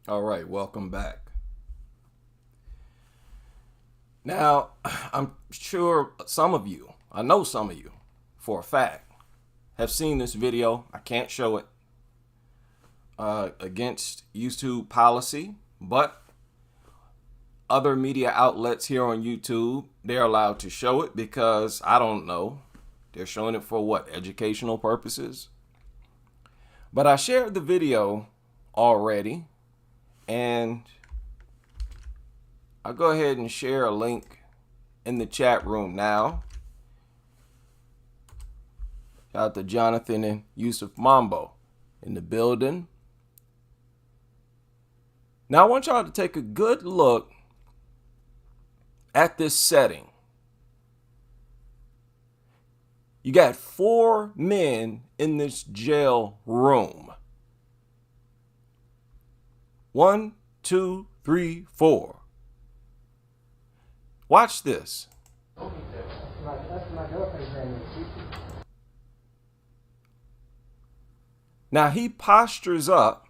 All right, welcome back. Now, I'm sure I know some of you for a fact, have seen this video. I can't show it against YouTube policy, but other media outlets here on YouTube, they're allowed to show it because, I don't know, they're showing it for what, educational purposes? But I shared the video already, and I'll go ahead and share a link in the chat room now. Shout out to Jonathan and Yusuf Mambo in the building. Now I want y'all to take a good look at this setting. You got 4 men in this jail room. 1, 2, 3, 4. Watch this. Now he postures up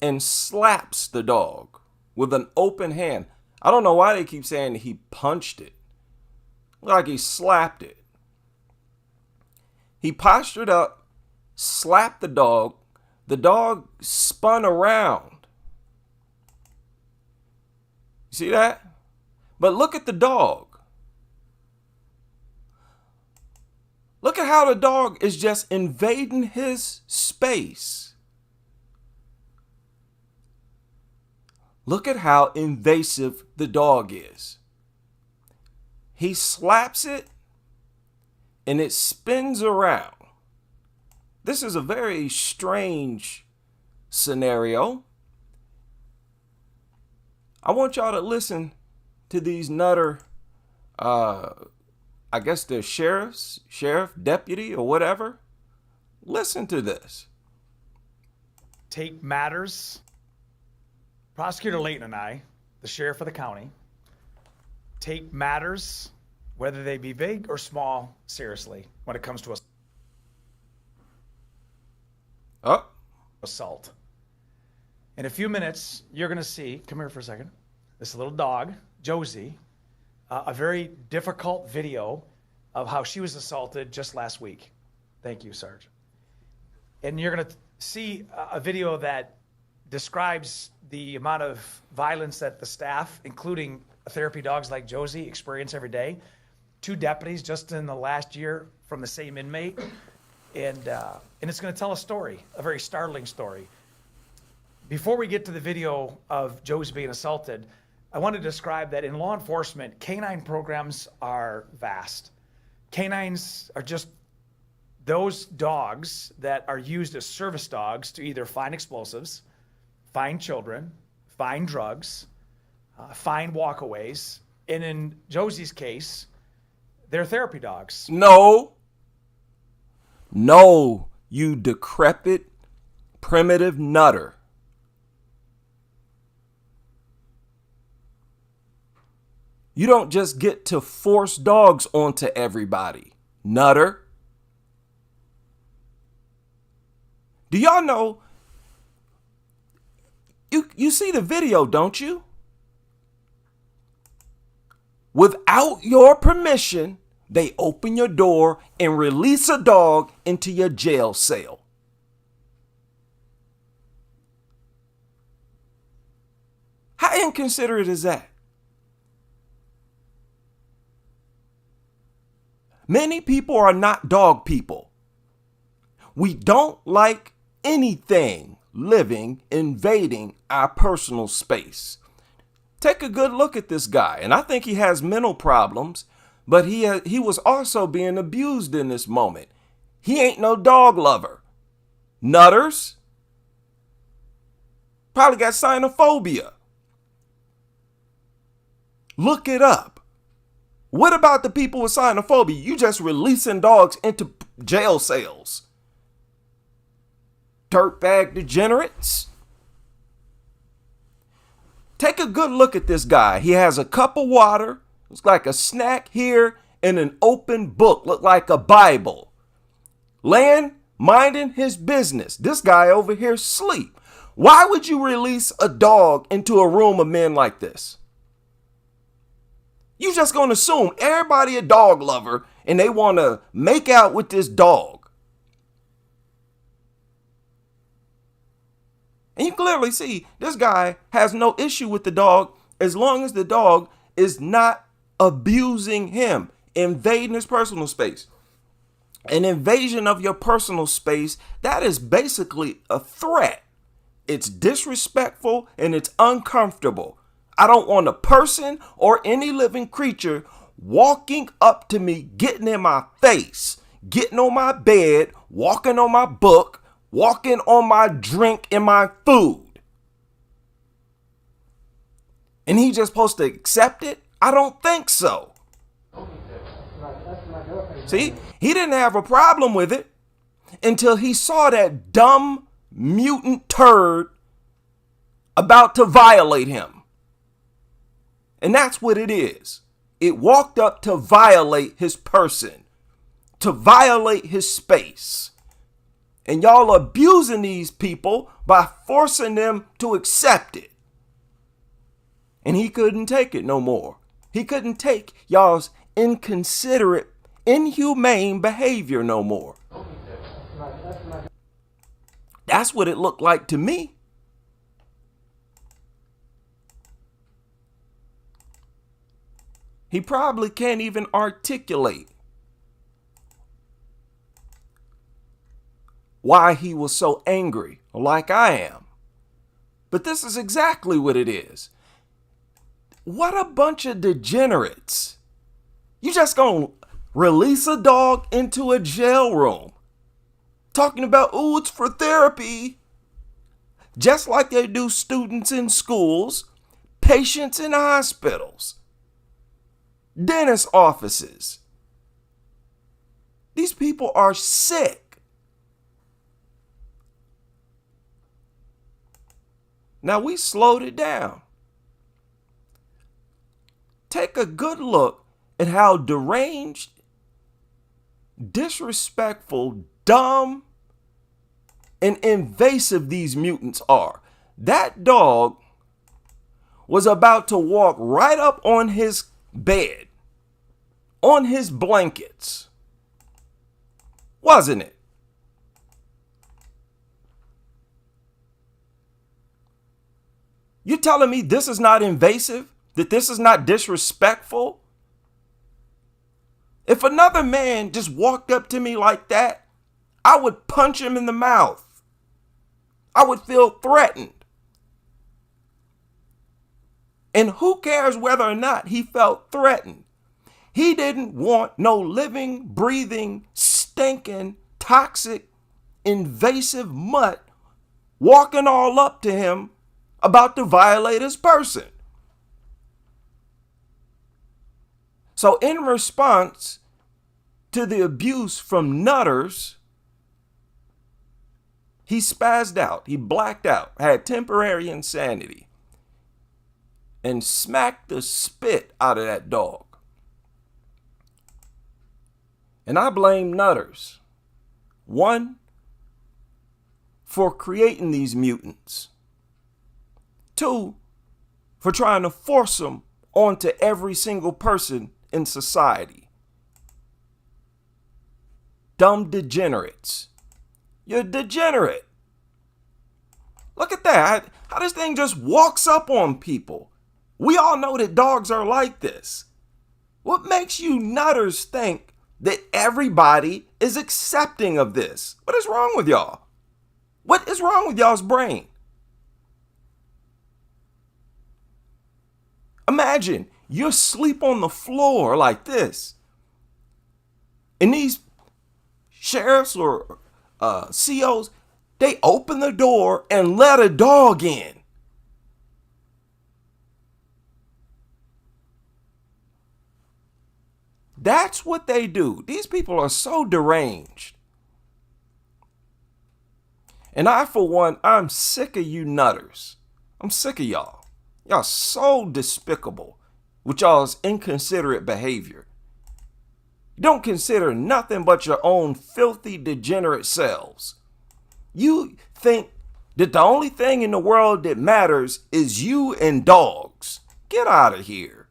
and slaps the dog with an open hand. I don't know why they keep saying he punched it. Like he slapped it. He postured up, slapped the dog. The dog spun around. You see that? But look at the dog. Look at how the dog is just invading his space. Look at how invasive the dog is. He slaps it and it spins around. This is a very strange scenario. I want y'all to listen to these nutter, I guess they're sheriff, deputy, or whatever. Listen to this. Take matters, Prosecutor Layton and I, the sheriff of the county, take matters, whether they be big or small, seriously when it comes to assault. In a few minutes, you're going to see, come here for a second, this little dog, Josie, a very difficult video of how she was assaulted just last week. Thank you, Sarge. And you're going to see a video that describes the amount of violence that the staff, including therapy dogs like Josie, experience every day. 2 deputies just in the last year from the same inmate. And it's going to tell a story, a very startling story. Before we get to the video of Josie being assaulted, I want to describe that in law enforcement, canine programs are vast. Canines are just those dogs that are used as service dogs to either find explosives, find children, find drugs, find walkaways. And in Josie's case, they're therapy dogs. No, you decrepit, primitive nutter. You don't just get to force dogs onto everybody, nutter. Do y'all know? You see the video, don't you? Without your permission, they open your door and release a dog into your jail cell. How inconsiderate is that? Many people are not dog people. We don't like anything living, invading our personal space. Take a good look at this guy, and I think he has mental problems, but he was also being abused in this moment. He ain't no dog lover. Nutters. Probably got xenophobia. Look it up. What about the people with xenophobia? You just releasing dogs into jail cells. Dirtbag degenerates. Take a good look at this guy. He has a cup of water. It's like a snack here and an open book. Look like a Bible. Laying, minding his business. This guy over here sleep. Why would you release a dog into a room of men like this? You just gonna assume everybody a dog lover and they want to make out with this dog. And you clearly see this guy has no issue with the dog as long as the dog is not abusing him, invading his personal space. An invasion of your personal space, that is basically a threat. It's disrespectful and it's uncomfortable. I don't want a person or any living creature walking up to me, getting in my face, getting on my bed, walking on my book, walking on my drink and my food. And he just supposed to accept it? I don't think so. See, he didn't have a problem with it until he saw that dumb mutant turd about to violate him. And that's what it is. It walked up to violate his person, to violate his space. And y'all abusing these people by forcing them to accept it. And he couldn't take it no more. He couldn't take y'all's inconsiderate, inhumane behavior no more. That's what it looked like to me. He probably can't even articulate why he was so angry like I am. But this is exactly what it is. What a bunch of degenerates. You just gonna release a dog into a jail room. Talking about, oh, it's for therapy. Just like they do students in schools, patients in hospitals, dentist offices. These people are sick. Now we slowed it down. Take a good look at how deranged, disrespectful, dumb, and invasive these mutants are. That dog was about to walk right up on his bed, on his blankets, wasn't it? You telling me this is not invasive? That this is not disrespectful? If another man just walked up to me like that, I would punch him in the mouth. I would feel threatened. And who cares whether or not he felt threatened? He didn't want no living, breathing, stinking, toxic, invasive mutt walking all up to him about to violate his person. So in response to the abuse from nutters, he spazzed out, he blacked out, had temporary insanity, and smacked the spit out of that dog. And I blame nutters. One, for creating these mutants. Two, for trying to force them onto every single person in society. Dumb degenerates. You're degenerate. Look at that. How this thing just walks up on people. We all know that dogs are like this. What makes you nutters think that everybody is accepting of this? What is wrong with y'all? What is wrong with y'all's brain? Imagine you're asleep on the floor like this, and these sheriffs or COs, they open the door and let a dog in. That's what they do. These people are so deranged. And I, for one, I'm sick of you nutters. I'm sick of y'all. Y'all so despicable with y'all's inconsiderate behavior. You don't consider nothing but your own filthy, degenerate selves. You think that the only thing in the world that matters is you and dogs. Get out of here.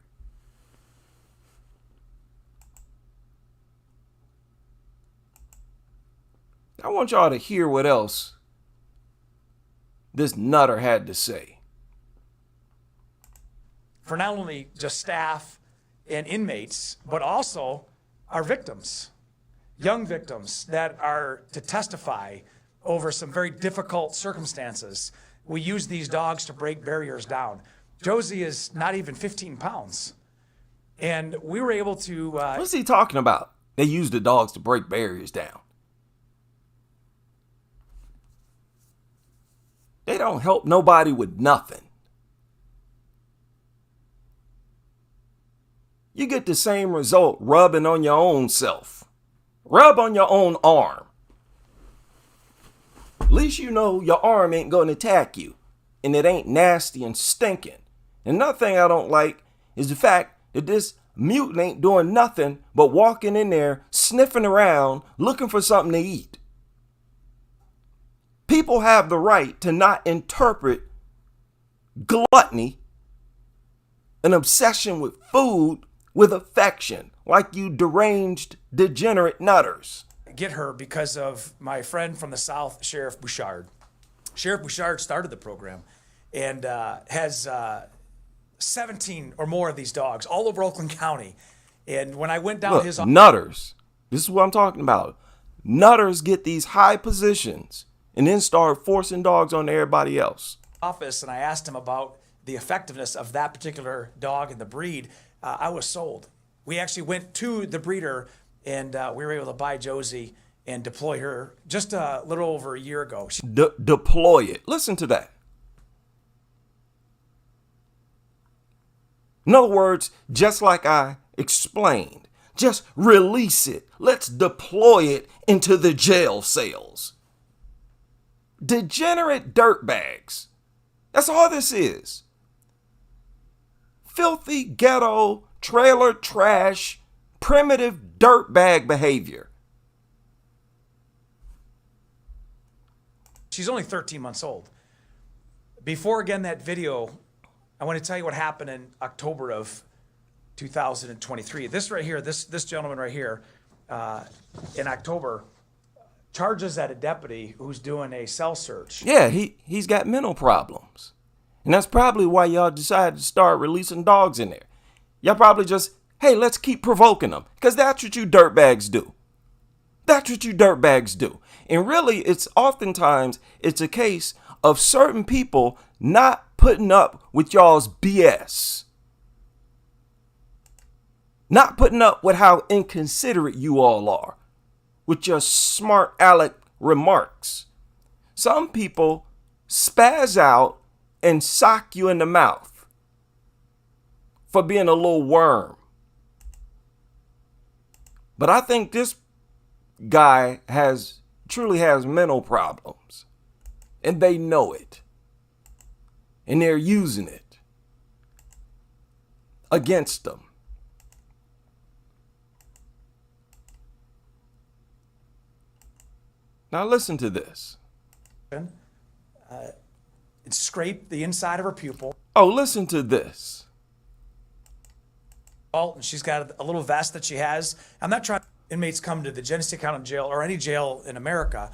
I want y'all to hear what else this nutter had to say. For not only just staff and inmates, but also our victims, young victims that are to testify over some very difficult circumstances. We use these dogs to break barriers down. Josie is not even 15 pounds. And we were able to... What's he talking about? They use the dogs to break barriers down. They don't help nobody with nothing. You get the same result rubbing on your own self. Rub on your own arm. At least you know your arm ain't going to attack you. And it ain't nasty and stinking. Another thing I don't like is the fact that this mutant ain't doing nothing but walking in there, sniffing around, looking for something to eat. People have the right to not interpret gluttony, an obsession with food, with affection, like you deranged, degenerate nutters. Get her because of my friend from the South, Sheriff Bouchard. Sheriff Bouchard started the program and has 17 or more of these dogs all over Oakland County. And when I went down Look, his nutters, this is what I'm talking about. Nutters get these high positions and then start forcing dogs on everybody else. Office, and I asked him about the effectiveness of that particular dog and the breed, I was sold. We actually went to the breeder, and we were able to buy Josie and deploy her just a little over a year ago. Deploy it. Listen to that. In other words, just like I explained, just release it. Let's deploy it into the jail cells. Degenerate dirtbags. That's all this is. Filthy, ghetto, trailer trash, primitive dirtbag behavior. She's only 13 months old. Before, again, that video, I want to tell you what happened in October of 2023. This right here, this gentleman right here, in October, charges at a deputy who's doing a cell search. Yeah, he's got mental problems. And that's probably why y'all decided to start releasing dogs in there. Y'all probably just, hey, let's keep provoking them. Because that's what you dirtbags do. That's what you dirtbags do. And really, it's oftentimes, it's a case of certain people not putting up with y'all's BS. Not putting up with how inconsiderate you all are. With your smart aleck remarks. Some people spaz out and sock you in the mouth for being a little worm. But I think this guy truly has mental problems. And they know it. And they're using it against them. Now listen to this. It scraped the inside of her pupil. Oh, listen to this. Oh, and she's got a little vest that she has. I'm not trying. Inmates come to the Genesee County Jail or any jail in America.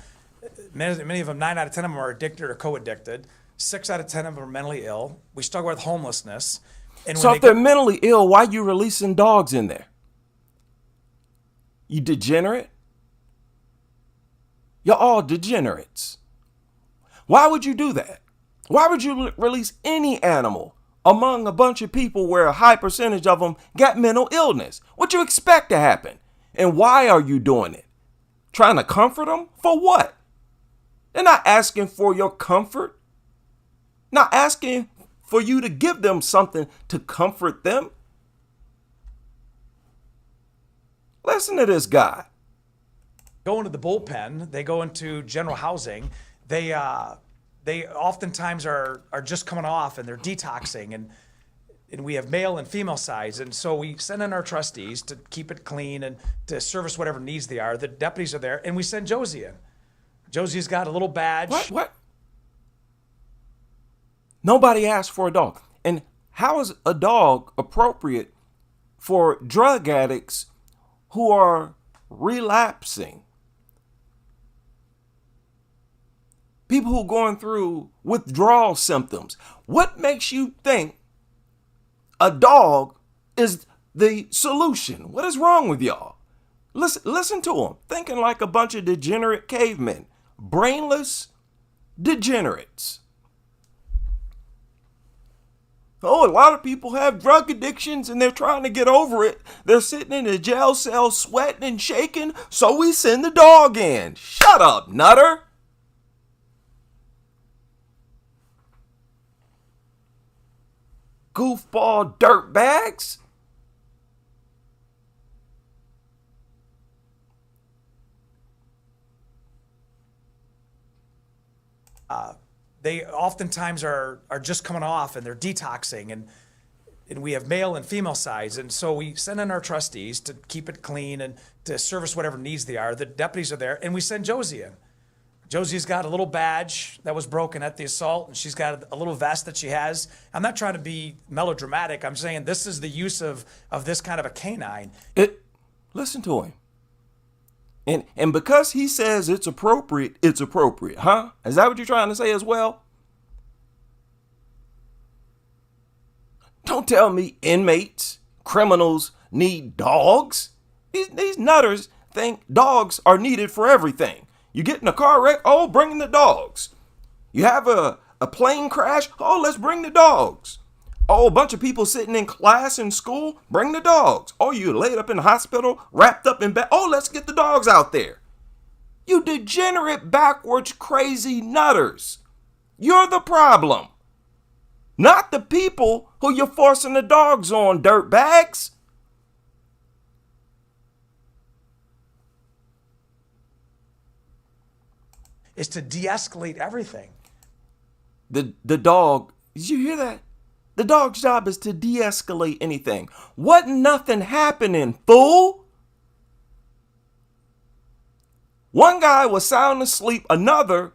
Many of them, 9 out of 10 of them are addicted or co-addicted. 6 out of 10 of them are mentally ill. We struggle with homelessness. And So if they're mentally ill, why are you releasing dogs in there? You degenerate? You're all degenerates. Why would you do that? Why would you release any animal among a bunch of people where a high percentage of them got mental illness? What you expect to happen? And why are you doing it? Trying to comfort them? For what? They're not asking for your comfort. Not asking for you to give them something to comfort them. Listen to this guy. Go into the bullpen. They go into general housing. They oftentimes are just coming off and they're detoxing, and we have male and female sides, and so we send in our trustees to keep it clean and to service whatever needs they are. The deputies are there, and we send Josie in. Josie's got a little badge. What? Nobody asked for a dog. And how is a dog appropriate for drug addicts who are relapsing? People who are going through withdrawal symptoms. What makes you think a dog is the solution? What is wrong with y'all? Listen to them, thinking like a bunch of degenerate cavemen, brainless degenerates. Oh, a lot of people have drug addictions and they're trying to get over it. They're sitting in a jail cell sweating and shaking, so we send the dog in. Shut up, nutter. Goofball dirtbags. They oftentimes are just coming off and they're detoxing, and we have male and female sides. And so we send in our trustees to keep it clean and to service whatever needs they are. The deputies are there, and we send Josie in. Josie's got a little badge that was broken at the assault, and she's got a little vest that she has. I'm not trying to be melodramatic. I'm saying this is the use of this kind of a canine. Listen to him. And because he says it's appropriate, huh? Is that what you're trying to say as well? Don't tell me inmates, criminals need dogs. These nutters think dogs are needed for everything. You get in a car wreck, oh, bring in the dogs. You have a plane crash, oh, let's bring the dogs. Oh, a bunch of people sitting in class in school, bring the dogs. Oh, you laid up in the hospital, wrapped up in bed, oh, let's get the dogs out there. You degenerate, backwards, crazy nutters. You're the problem. Not the people who you're forcing the dogs on, dirtbags. Is to de-escalate everything. The dog, did you hear that? The dog's job is to de-escalate anything. Wasn't nothing happening, fool. One guy was sound asleep, another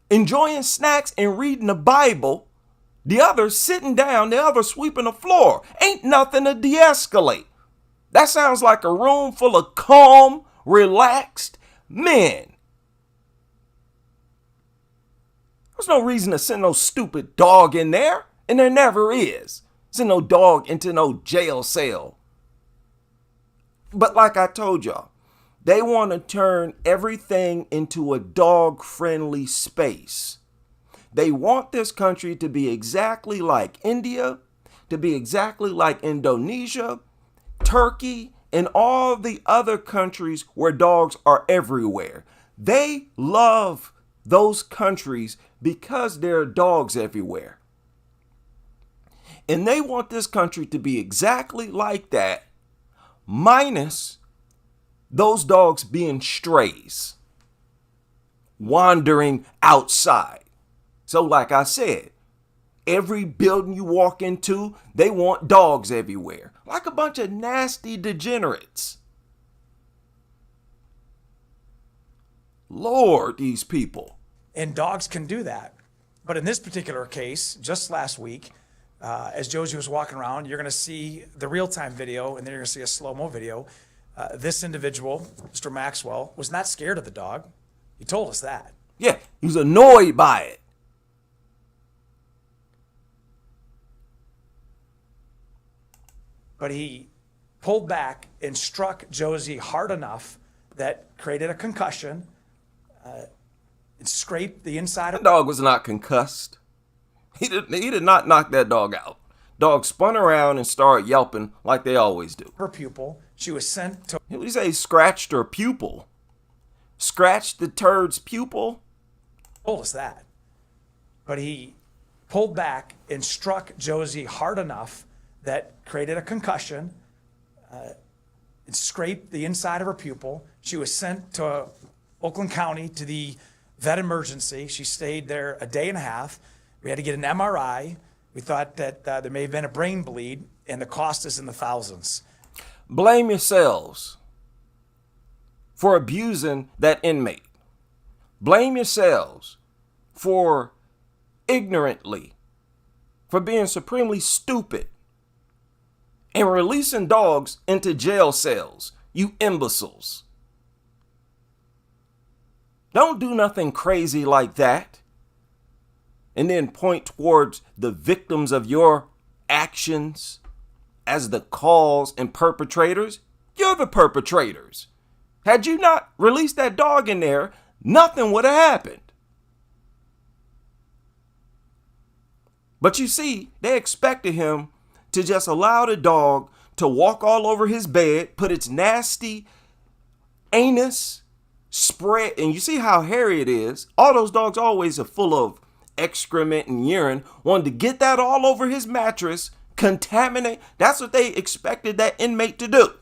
enjoying snacks and reading the Bible, the other sitting down, the other sweeping the floor. Ain't nothing to de-escalate. That sounds like a room full of calm, relaxed men. There's no reason to send no stupid dog in there, and there never is. Send no dog into no jail cell. But like I told y'all, they want to turn everything into a dog-friendly space. They want this country to be exactly like India, to be exactly like Indonesia, Turkey, and all the other countries where dogs are everywhere. They love those countries because there are dogs everywhere. And they want this country to be exactly like that, minus those dogs being strays, wandering outside. So like I said, every building you walk into, they want dogs everywhere. Like a bunch of nasty degenerates. Lord, these people. And dogs can do that. But in this particular case, just last week, as Josie was walking around, you're going to see the real-time video, and then you're going to see a slow-mo video. This individual, Mr. Maxwell, was not scared of the dog. He told us that. Yeah, he was annoyed by it. But he pulled back and struck Josie hard enough that created a concussion. It scraped the inside of... The dog was not concussed. He did not knock that dog out. Dog spun around and started yelping like they always do. Her pupil. She was sent to... What do you say, scratched her pupil? Scratched the turd's pupil? Told us that. But he pulled back and struck Josie hard enough that created a concussion. It scraped the inside of her pupil. She was sent to Oakland County to the vet emergency. She stayed there a day and a half. We had to get an MRI. We thought that there may have been a brain bleed, and the cost is in the thousands. Blame yourselves for abusing that inmate. Blame yourselves for ignorantly, for being supremely stupid, and releasing dogs into jail cells, you imbeciles. Don't do nothing crazy like that and then point towards the victims of your actions as the cause and perpetrators. You're the perpetrators. Had you not released that dog in there, nothing would have happened. But you see, they expected him to just allow the dog to walk all over his bed, put its nasty anus spread, and you see how hairy it is. All those dogs always are full of excrement and urine. Wanted to get that all over his mattress, contaminate. That's what they expected that inmate to do.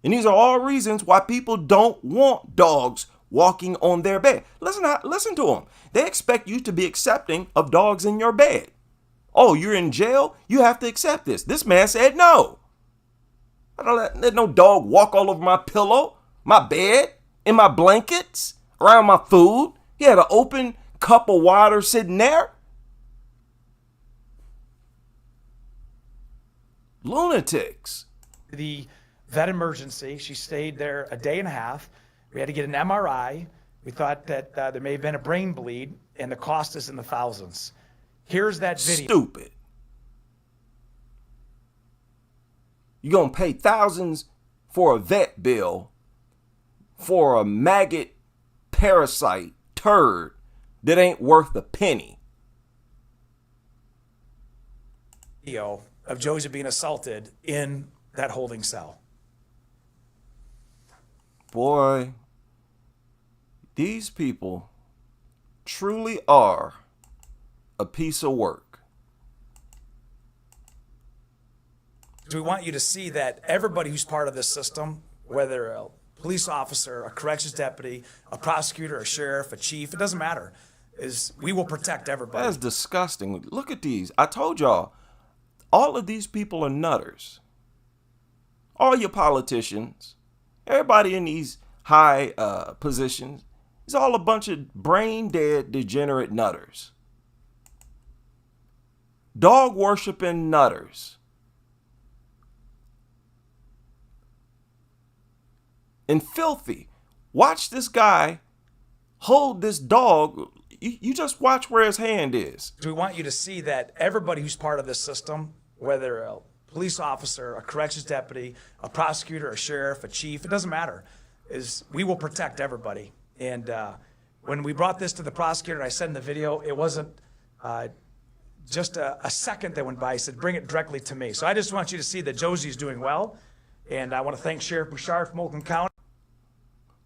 And these are all reasons why people don't want dogs walking on their bed. Listen to them. They expect you to be accepting of dogs in your bed. Oh, you're in jail? You have to accept this. This man said no. I don't let no dog walk all over my pillow, my bed, in my blankets, around my food. He had an open cup of water sitting there. Lunatics. The vet emergency, she stayed there a day and a half. We had to get an MRI. We thought that there may have been a brain bleed, and the cost is in the thousands. Here's that video. Stupid. You're going to pay thousands for a vet bill for a maggot, parasite, turd that ain't worth a penny. Video of Josie being assaulted in that holding cell. Boy, these people truly are a piece of work. We want you to see that everybody who's part of this system, whether a police officer, a corrections deputy, a prosecutor, a sheriff, a chief, it doesn't matter, is we will protect everybody. That's disgusting. Look at these. I told y'all, all of these people are nutters. All your politicians, everybody in these high positions, it's all a bunch of brain dead, degenerate nutters. Dog worshiping nutters. And filthy. Watch this guy hold this dog. You just watch where his hand is. We want you to see that everybody who's part of this system, whether a police officer, a corrections deputy, a prosecutor, a sheriff, a chief, it doesn't matter, is we will protect everybody. And when we brought this to the prosecutor, and I said in the video, it wasn't just a second that went by. He said, bring it directly to me. So I just want you to see that Josie's doing well. And I want to thank Sheriff Bouchard from Oakland County.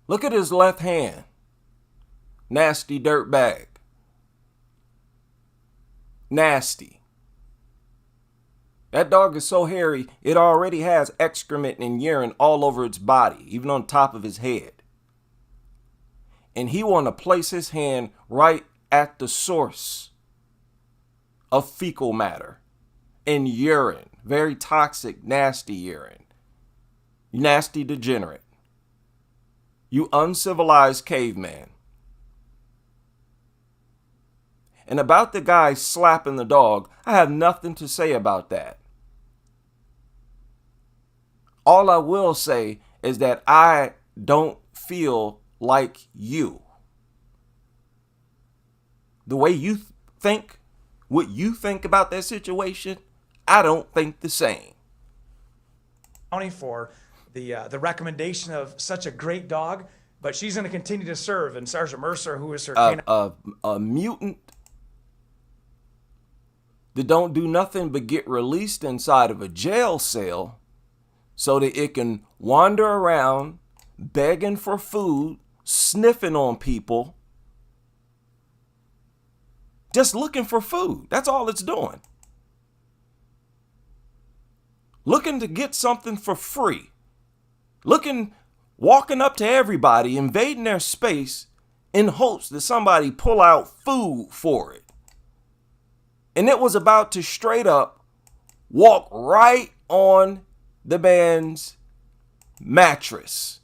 Look at his left hand. Nasty dirt bag. Nasty. That dog is so hairy, it already has excrement and urine all over its body, even on top of his head. And he want to place his hand right at the source of fecal matter and urine. Very toxic, nasty urine. You nasty degenerate. You uncivilized caveman. And about the guy slapping the dog, I have nothing to say about that. All I will say is that I don't feel like you. The way you think, what you think about that situation, I don't think the same. For the recommendation of such a great dog, but she's going to continue to serve. And Sergeant Mercer, who is her a mutant that don't do nothing but get released inside of a jail cell so that it can wander around begging for food, sniffing on people, just looking for food. That's all it's doing. Looking to get something for free. Walking up to everybody, invading their space in hopes that somebody pull out food for it. And it was about to straight up walk right on the man's mattress.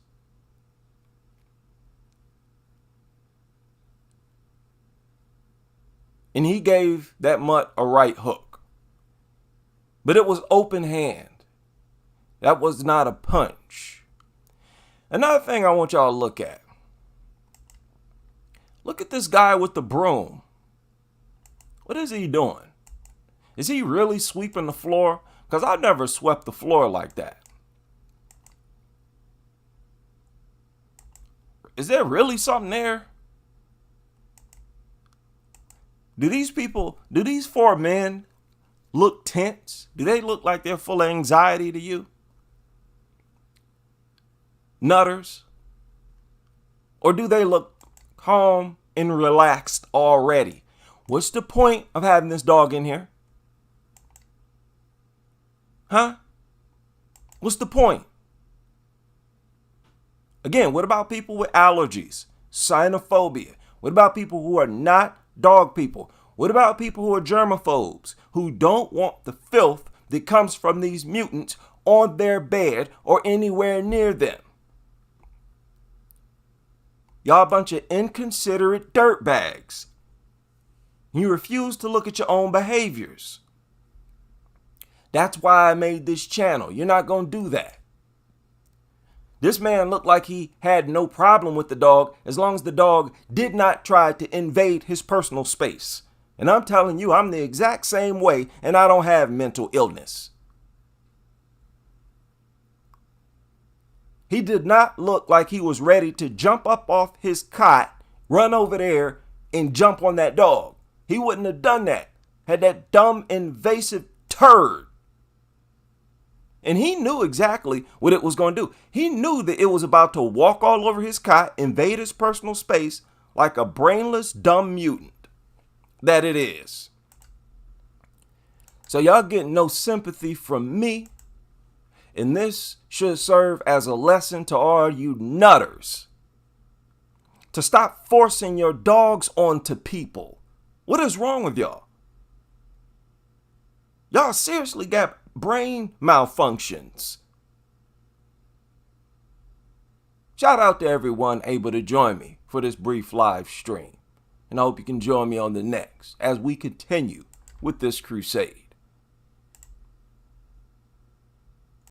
and he gave that mutt a right hook. But it was open hand. That was not a punch. Another thing I want y'all to look at. Look at this guy with the broom. What is he doing? Is he really sweeping the floor? Because I never swept the floor like that. Is there really something there? Do these four men look tense? Do they look like they're full of anxiety to you? Nutters? Or do they look calm and relaxed already? What's the point of having this dog in here? Huh? What's the point? Again, what about people with allergies, xenophobia? What about people who are not dog people? What about people who are germaphobes, who don't want the filth that comes from these mutants on their bed or anywhere near them? Y'all a bunch of inconsiderate dirtbags. You refuse to look at your own behaviors. That's why I made this channel. You're not going to do that. This man looked like he had no problem with the dog as long as the dog did not try to invade his personal space. And I'm telling you, I'm the exact same way, and I don't have mental illness. He did not look like he was ready to jump up off his cot, run over there, and jump on that dog. He wouldn't have done that had that dumb, invasive turd. And he knew exactly what it was going to do. He knew that it was about to walk all over his cot, invade his personal space like a brainless, dumb mutant that it is. So y'all getting no sympathy from me. And this should serve as a lesson to all you nutters to stop forcing your dogs onto people. What is wrong with y'all? Y'all seriously got brain malfunctions. Shout out to everyone able to join me for this brief live stream. And I hope you can join me on the next as we continue with this crusade.